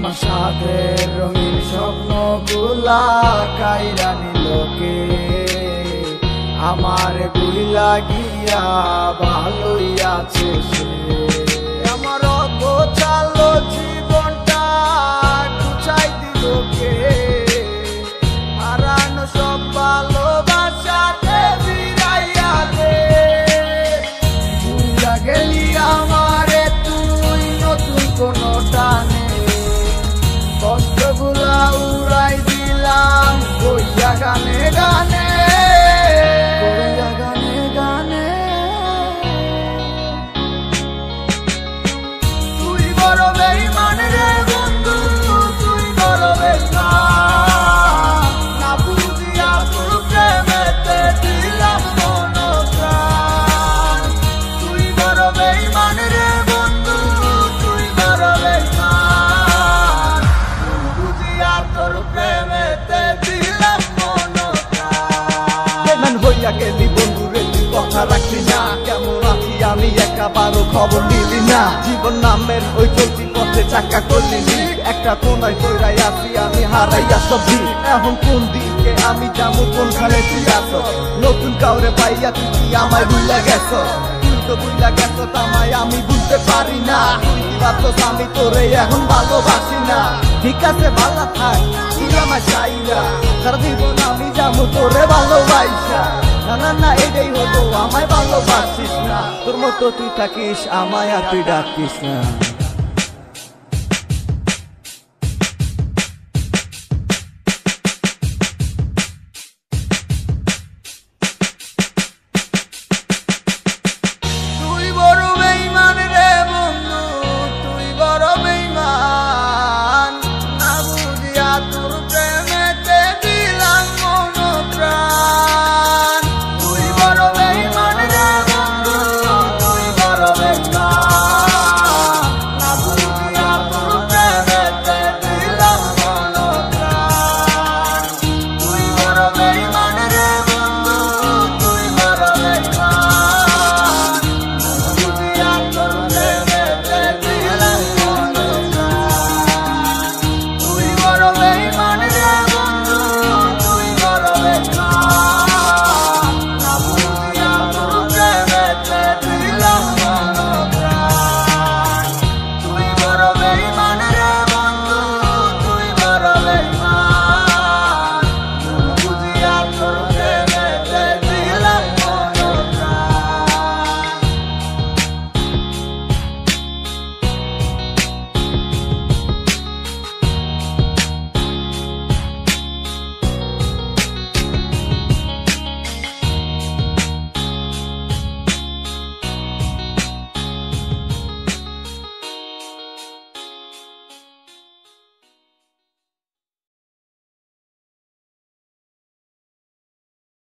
আমার সাথের রঙিন স্বপ্নগুলা কাইরা নিলোকে আমার গুইলা গিয়া ভালোই আছে সে। আমার অগোছালো জীবনটা গুছাই দিল কে, হারানো সব ভালোবাসাতে ফিরাইয়া দে। ভুইলা গেলি আমারে তুই নতুন কোনো টানে, কষ্টগুলা উড়াই দিলাম কইয়া গানে গানে, কইয়া গানে গানে। তুই বড় বেঈমান রে বন্ধু, তুই বড় বেঈমান, না বুঝিয়া তোর প্রেমেতে দিলাম মন প্রাণ। তুই বড় বেঈমান রে বন্ধু, তুই বড় বেঈমান, বুঝিয়া তোর প্রেমেতে দিলাম মন প্রাণ। বেঈমান হইয়া গেলি বন্ধু রে, তুই কথা রাখলি না, কেমন আছি আমি একাবারও খবর নিলি না। জীবন নামের ওই চলতি পথে চাকা করলি একটা কোনায় কইরাই আছি আমি হারাইয়া সবজি। এখন কোন দিকে আমি যাবো, কোনখানে তুই আছো, নতুন কাউরে পাইয়া তুই কি আমায় ভুইলা গেছো? তুই তো ভুইলা গেছো তামায় আমি বুঝতে পারি না, তুই কি ভাবছস আমি তোরে এখন ভালোবাসি না। ঠিক আছে ভালো থাক, তুই আমায় চাই না, সারা জীবন আমি যাবো তোরে ভালোবাসা। না না না এটাই হতো, আমায় ভালোবাসিস না, তোর মতো তুই থাকিস আমায় আর তুই ডাকিস না।